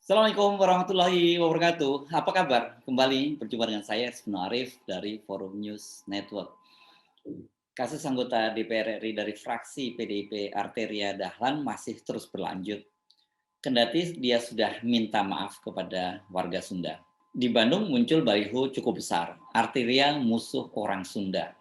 Assalamualaikum warahmatullahi wabarakatuh. Apa kabar? Kembali berjumpa dengan saya, Rizky Arif dari Forum News Network. Kasus anggota DPR RI dari fraksi PDIP Arteria Dahlan masih terus berlanjut. Kendati dia sudah minta maaf kepada warga Sunda. Di Bandung muncul baliho cukup besar, Arteria musuh orang Sunda.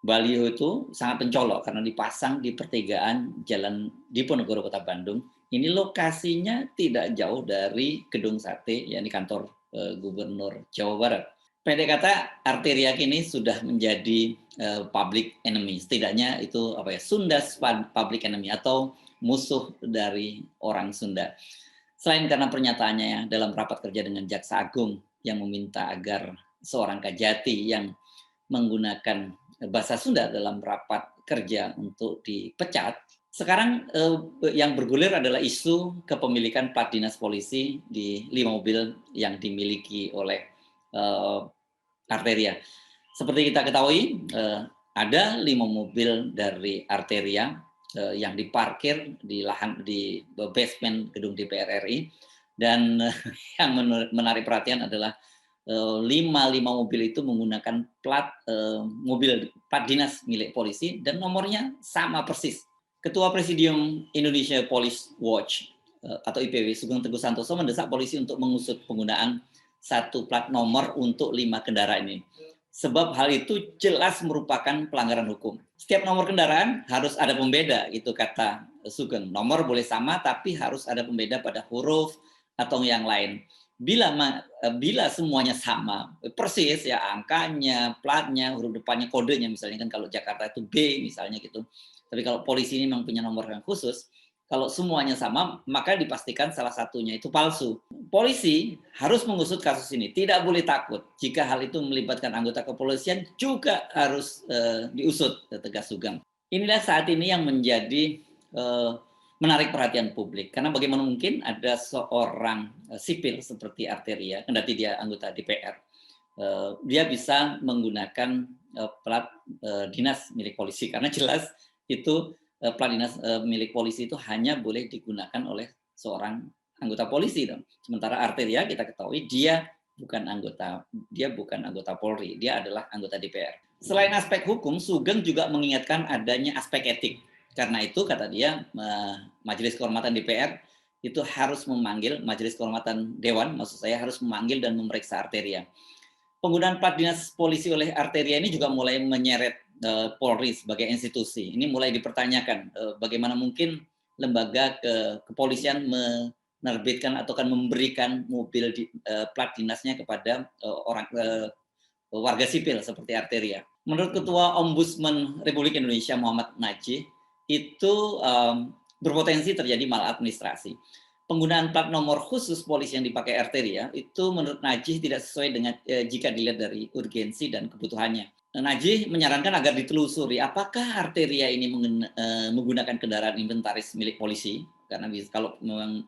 Baliho itu sangat mencolok karena dipasang di pertigaan Jalan Diponegoro, Kota Bandung. Ini lokasinya tidak jauh dari Gedung Sate, yakni kantor Gubernur Jawa Barat. Pendek kata, Arteria kini sudah menjadi public enemy. Setidaknya itu Sunda's public enemy atau musuh dari orang Sunda. Selain karena pernyataannya dalam rapat kerja dengan Jaksa Agung yang meminta agar seorang Kajati yang menggunakan bahasa Sunda dalam rapat kerja untuk dipecat. Sekarang yang bergulir adalah isu kepemilikan plat dinas polisi di 5 mobil yang dimiliki oleh Arteria. Seperti kita ketahui, ada 5 mobil dari Arteria yang diparkir di basement gedung DPR RI, dan yang menarik perhatian adalah lima mobil itu menggunakan mobil plat dinas milik polisi dan nomornya sama persis. Ketua Presidium Indonesia Police Watch atau IPW Sugeng Teguh Santoso mendesak polisi untuk mengusut penggunaan satu plat nomor untuk 5 kendaraan ini. Sebab hal itu jelas merupakan pelanggaran hukum. Setiap nomor kendaraan harus ada pembeda, itu kata Sugeng. Nomor boleh sama tapi harus ada pembeda pada huruf atau yang lain. Bila semuanya sama persis ya, angkanya, platnya, huruf depannya, kodenya, misalnya kan kalau Jakarta itu B misalnya gitu. Tapi kalau polisi ini memang punya nomor yang khusus, kalau semuanya sama maka dipastikan salah satunya itu palsu. Polisi harus mengusut kasus ini, tidak boleh takut. Jika hal itu melibatkan anggota kepolisian juga harus diusut, tegas Sugeng. Inilah saat ini yang menjadi menarik perhatian publik, karena bagaimana mungkin ada seorang sipil seperti Arteria, kendati dia anggota DPR, dia bisa menggunakan plat dinas milik polisi, karena jelas itu plat dinas milik polisi itu hanya boleh digunakan oleh seorang anggota polisi. Sementara Arteria kita ketahui dia bukan anggota Polri, dia adalah anggota DPR. Selain aspek hukum, Sugeng juga mengingatkan adanya aspek etik. Karena itu kata dia, Majelis Kehormatan DPR itu harus memanggil, Majelis Kehormatan Dewan maksud saya, harus memanggil dan memeriksa Arteria. Penggunaan plat dinas polisi oleh Arteria ini juga mulai menyeret Polri sebagai institusi. Ini mulai dipertanyakan bagaimana mungkin lembaga kepolisian menerbitkan atau kan memberikan mobil plat dinasnya kepada warga sipil seperti Arteria. Menurut Ketua Ombudsman Republik Indonesia Muhammad Najih, itu berpotensi terjadi maladministrasi. Penggunaan plat nomor khusus polisi yang dipakai Arteria itu menurut Najih tidak sesuai dengan jika dilihat dari urgensi dan kebutuhannya. Najih menyarankan agar ditelusuri apakah Arteria ini menggunakan kendaraan inventaris milik polisi, karena kalau memang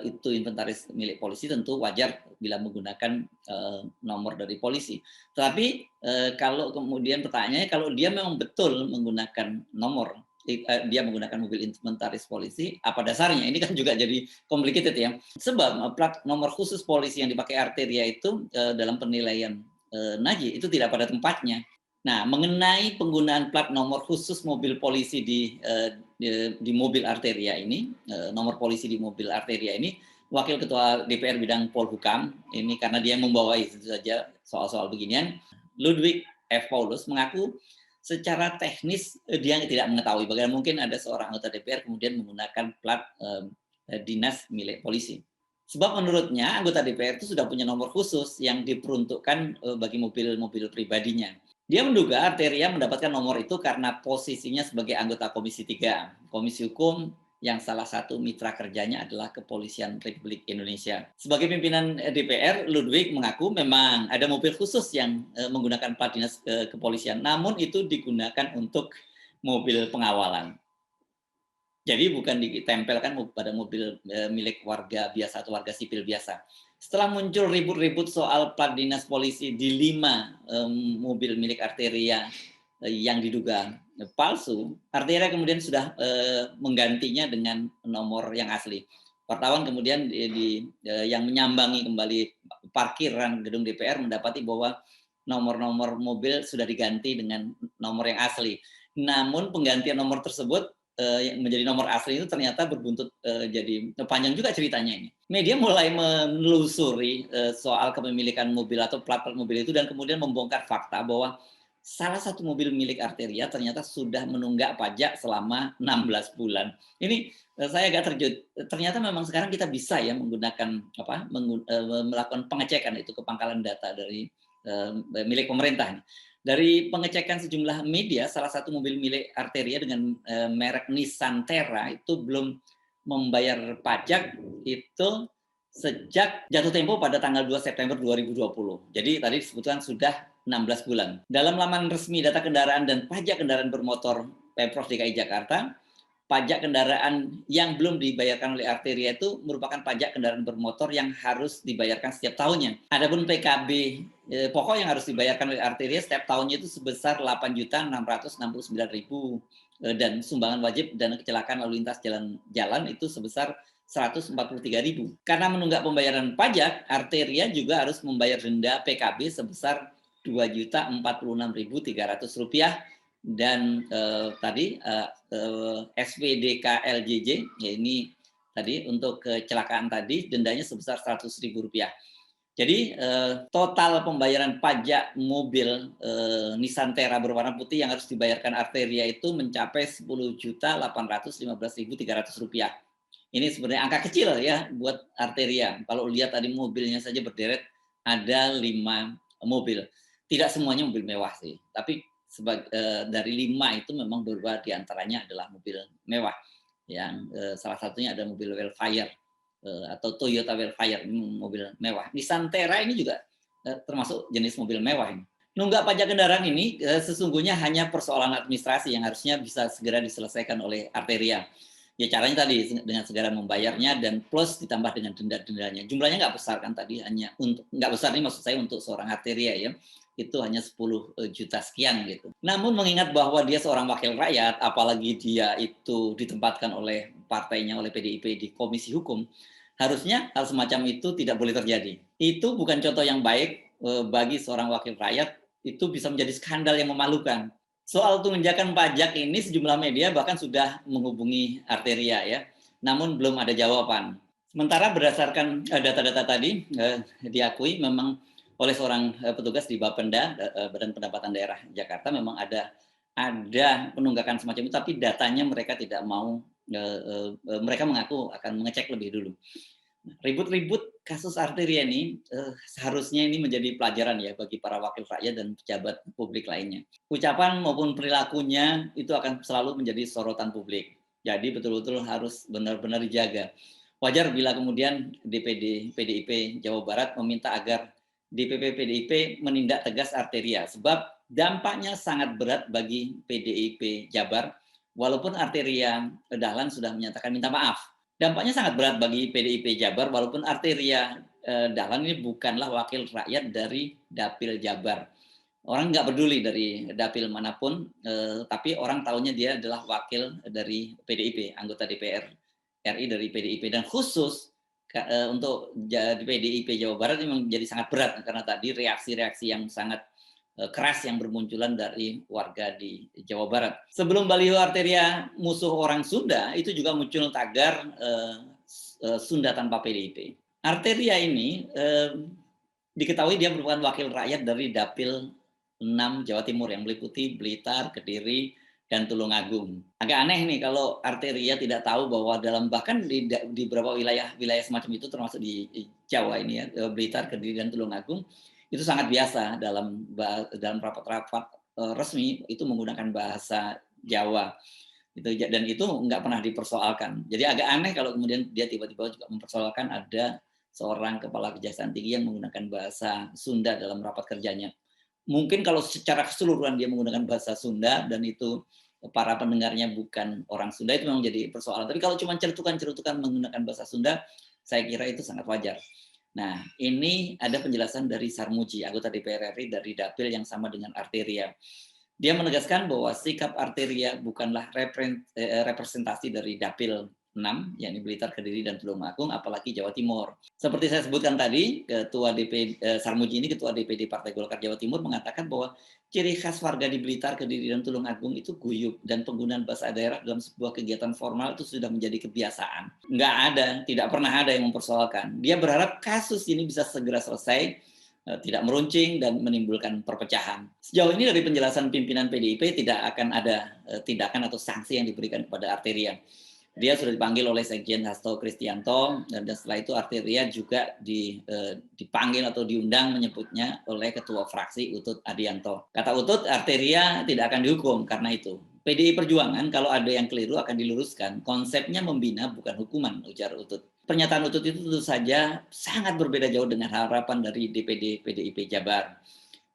itu inventaris milik polisi tentu wajar bila menggunakan nomor dari polisi. Tapi kalau kemudian pertanyaannya, kalau dia memang betul menggunakan nomor, dia menggunakan mobil inventaris polisi, apa dasarnya? Ini kan juga jadi complicated ya. Sebab plat nomor khusus polisi yang dipakai Arteria itu dalam penilaian Najih itu tidak pada tempatnya. Nah, mengenai penggunaan plat nomor khusus mobil polisi di mobil Arteria ini, nomor polisi di mobil Arteria ini, Wakil Ketua DPR bidang Polhukam, ini karena dia membawai tentu saja soal-soal beginian, Ludwig F. Paulus mengaku secara teknis dia tidak mengetahui bagaimana mungkin ada seorang anggota DPR kemudian menggunakan plat dinas milik polisi. Sebab menurutnya anggota DPR itu sudah punya nomor khusus yang diperuntukkan bagi mobil-mobil pribadinya. Dia menduga Arteria mendapatkan nomor itu karena posisinya sebagai anggota Komisi 3, Komisi Hukum, yang salah satu mitra kerjanya adalah Kepolisian Republik Indonesia. Sebagai pimpinan DPR, Ludwig mengaku memang ada mobil khusus yang menggunakan plat dinas kepolisian, namun itu digunakan untuk mobil pengawalan. Jadi bukan ditempelkan pada mobil milik warga biasa atau warga sipil biasa. Setelah muncul ribut-ribut soal plat dinas polisi di 5 mobil milik Arteria yang diduga palsu, Arteria kemudian sudah menggantinya dengan nomor yang asli. wartawan kemudian yang menyambangi kembali parkiran gedung DPR mendapati bahwa nomor-nomor mobil sudah diganti dengan nomor yang asli. Namun penggantian nomor tersebut yang menjadi nomor asli itu ternyata berbuntut jadi panjang juga ceritanya ini. Media mulai menelusuri soal kepemilikan mobil atau plat-plat mobil itu dan kemudian membongkar fakta bahwa salah satu mobil milik Arteria ternyata sudah menunggak pajak selama 16 bulan. Ini saya agak terkejut. Ternyata memang sekarang kita bisa ya menggunakan melakukan pengecekan itu ke pangkalan data dari milik pemerintah. Dari pengecekan sejumlah media, salah satu mobil milik Arteria dengan merek Nissan Terra itu belum membayar pajak itu sejak jatuh tempo pada tanggal 2 September 2020. Jadi tadi disebutkan sudah 16 bulan. Dalam laman resmi data kendaraan dan pajak kendaraan bermotor Pemprov DKI Jakarta, pajak kendaraan yang belum dibayarkan oleh Arteria itu merupakan pajak kendaraan bermotor yang harus dibayarkan setiap tahunnya. Adapun PKB pokok yang harus dibayarkan oleh Arteria setiap tahunnya itu sebesar 8.669.000 dan sumbangan wajib dana kecelakaan lalu lintas jalan itu sebesar 143.000. Karena menunggak pembayaran pajak, Arteria juga harus membayar denda PKB sebesar Rp2.046.300 dan tadi SPDK-LJJ, ya ini tadi untuk kecelakaan tadi dendanya sebesar Rp100.000. Jadi total pembayaran pajak mobil Nissan Terra berwarna putih yang harus dibayarkan Arteria itu mencapai Rp10.815.300. Ini sebenarnya angka kecil ya buat Arteria. Kalau lihat tadi mobilnya saja berderet ada 5 mobil. Tidak semuanya mobil mewah sih, tapi dari 5 itu memang beberapa diantaranya adalah mobil mewah. Yang salah satunya ada mobil Wellfire atau Toyota Wellfire, ini mobil mewah. Nissan Terra ini juga termasuk jenis mobil mewah ini. Nunggak pajak kendaraan ini sesungguhnya hanya persoalan administrasi yang harusnya bisa segera diselesaikan oleh Arteria. Ya caranya tadi dengan segera membayarnya dan plus ditambah dengan denda-dendanya. Jumlahnya nggak besar kan tadi, hanya untuk nggak besar ini maksud saya untuk seorang Arteria ya, itu hanya 10 juta sekian gitu. Namun mengingat bahwa dia seorang wakil rakyat, apalagi dia itu ditempatkan oleh partainya, oleh PDIP di Komisi Hukum, harusnya hal semacam itu tidak boleh terjadi. Itu bukan contoh yang baik bagi seorang wakil rakyat, itu bisa menjadi skandal yang memalukan. Soal tunjakan pajak ini sejumlah media bahkan sudah menghubungi Arteria ya, namun belum ada jawaban. Sementara berdasarkan data-data tadi diakui memang oleh seorang petugas di Bapenda, Badan Pendapatan Daerah Jakarta, memang ada penunggakan semacam itu, tapi datanya mereka tidak mau, mereka mengaku akan mengecek lebih dulu. Ribut-ribut kasus Arteria ini seharusnya ini menjadi pelajaran ya bagi para wakil rakyat dan pejabat publik lainnya. Ucapan maupun perilakunya itu akan selalu menjadi sorotan publik. Jadi betul-betul harus benar-benar dijaga. Wajar bila kemudian DPD PDIP Jawa Barat meminta agar DPP PDIP menindak tegas Arteria sebab dampaknya sangat berat bagi PDIP Jabar walaupun Arteria Dahlan sudah menyatakan minta maaf. Dampaknya sangat berat bagi PDIP Jabar walaupun Arteria Dahlan ini bukanlah wakil rakyat dari Dapil Jabar. Orang nggak peduli dari dapil manapun, tapi orang tahunya dia adalah wakil dari PDIP, anggota DPR RI dari PDIP, dan khusus untuk jadi PDIP Jawa Barat ini menjadi sangat berat karena tadi reaksi-reaksi yang sangat keras yang bermunculan dari warga di Jawa Barat. Sebelum baliho Arteria musuh orang Sunda, itu juga muncul tagar Sunda tanpa PDIP. Arteria ini diketahui dia merupakan wakil rakyat dari Dapil 6 Jawa Timur yang meliputi Blitar, Kediri, dan Tulungagung. Agak aneh nih kalau Arteria tidak tahu bahwa dalam bahkan di beberapa wilayah semacam itu termasuk di Jawa ini ya, Blitar, Kediri, dan Tulungagung, itu sangat biasa dalam rapat-rapat resmi itu menggunakan bahasa Jawa. Dan itu nggak pernah dipersoalkan. Jadi agak aneh kalau kemudian dia tiba-tiba juga mempersoalkan ada seorang kepala kejaksaan tinggi yang menggunakan bahasa Sunda dalam rapat kerjanya. Mungkin kalau secara keseluruhan dia menggunakan bahasa Sunda dan itu para pendengarnya bukan orang Sunda, itu memang jadi persoalan. Tapi kalau cuma cerutukan-cerutukan menggunakan bahasa Sunda, saya kira itu sangat wajar. Nah, ini ada penjelasan dari Sarmuji, anggota DPR RI dari Dapil yang sama dengan Arteria. Dia menegaskan bahwa sikap Arteria bukanlah representasi dari Dapil 6, yakni Blitar, Kediri, dan Tulungagung, apalagi Jawa Timur. Seperti saya sebutkan tadi, Ketua Sarmuji ini, Ketua DPD Partai Golkar Jawa Timur, mengatakan bahwa ciri khas warga di Blitar, Kediri, dan Tulungagung itu guyup, dan penggunaan bahasa daerah dalam sebuah kegiatan formal itu sudah menjadi kebiasaan. Nggak ada, tidak pernah ada yang mempersoalkan. Dia berharap kasus ini bisa segera selesai, tidak meruncing dan menimbulkan perpecahan. Sejauh ini dari penjelasan pimpinan PDIP tidak akan ada tindakan atau sanksi yang diberikan kepada Arteria. Dia sudah dipanggil oleh Sekjen Hasto Kristianto, dan setelah itu Arteria juga dipanggil atau diundang menyebutnya oleh Ketua Fraksi Utut Adianto. Kata Utut, Arteria tidak akan dihukum karena itu. PDI Perjuangan kalau ada yang keliru akan diluruskan. Konsepnya membina bukan hukuman, ujar Utut. Pernyataan Utut itu tentu saja sangat berbeda jauh dengan harapan dari DPD PDIP Jabar.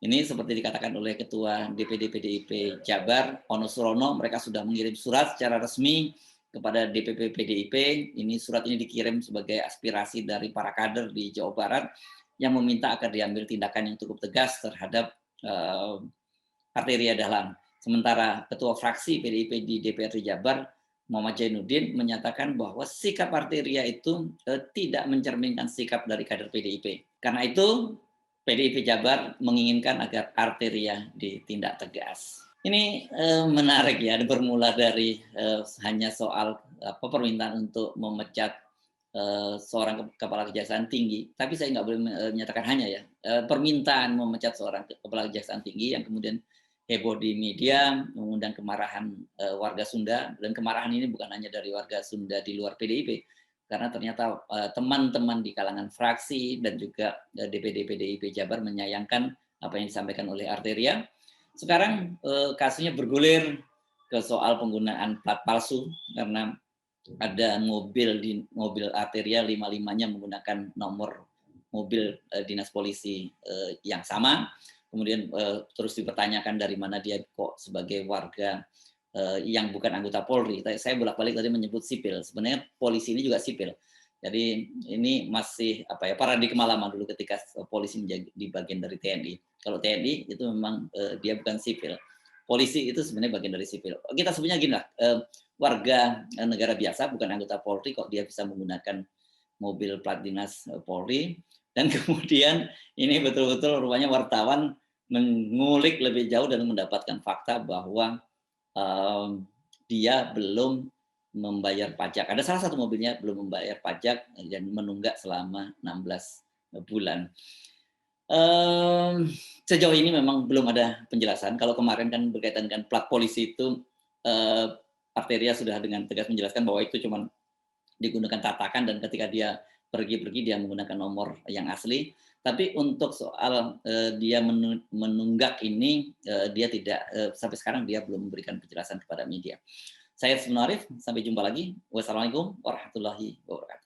Ini seperti dikatakan oleh Ketua DPD PDIP Jabar, Ono Surono, mereka sudah mengirim surat secara resmi kepada DPP PDIP. Ini surat ini dikirim sebagai aspirasi dari para kader di Jawa Barat yang meminta agar diambil tindakan yang cukup tegas terhadap Arteria Dahlan. Sementara Ketua Fraksi PDIP di DPRD Jabar, Muhammad Jainuddin, menyatakan bahwa sikap Arteria itu tidak mencerminkan sikap dari kader PDIP. Karena itu PDIP Jabar menginginkan agar Arteria ditindak tegas. Ini menarik ya, bermula dari hanya soal permintaan untuk memecat seorang kepala kejaksaan tinggi, tapi saya nggak boleh menyatakan hanya ya, permintaan memecat seorang kepala kejaksaan tinggi yang kemudian heboh di media, mengundang kemarahan warga Sunda, dan kemarahan ini bukan hanya dari warga Sunda di luar PDIP, karena ternyata teman-teman di kalangan fraksi dan juga DPD PDIP Jabar menyayangkan apa yang disampaikan oleh Arteria. Sekarang kasusnya bergulir ke soal penggunaan plat palsu, karena ada mobil Arteria 55-nya menggunakan nomor mobil dinas polisi yang sama. Kemudian terus dipertanyakan dari mana dia kok sebagai warga yang bukan anggota Polri. Saya bolak-balik tadi menyebut sipil. Sebenarnya polisi ini juga sipil. Jadi ini masih paradigma lama dulu ketika polisi menjadi di bagian dari TNI. Kalau TNI itu memang dia bukan sipil. Polisi itu sebenarnya bagian dari sipil. Kita sebutnya gini lah, warga negara biasa bukan anggota Polri kok dia bisa menggunakan mobil plat dinas Polri. Dan kemudian ini betul-betul rupanya wartawan mengulik lebih jauh dan mendapatkan fakta bahwa dia belum membayar pajak. Ada salah satu mobilnya belum membayar pajak dan menunggak selama 16 bulan. Sejauh ini memang belum ada penjelasan. Kalau kemarin kan berkaitan dengan plat polisi itu, Arteria sudah dengan tegas menjelaskan bahwa itu cuma digunakan tatakan dan ketika dia pergi-pergi dia menggunakan nomor yang asli. Tapi untuk soal dia menunggak ini, dia tidak sampai sekarang dia belum memberikan penjelasan kepada media. Saya Arif, sampai jumpa lagi. Wassalamualaikum warahmatullahi wabarakatuh.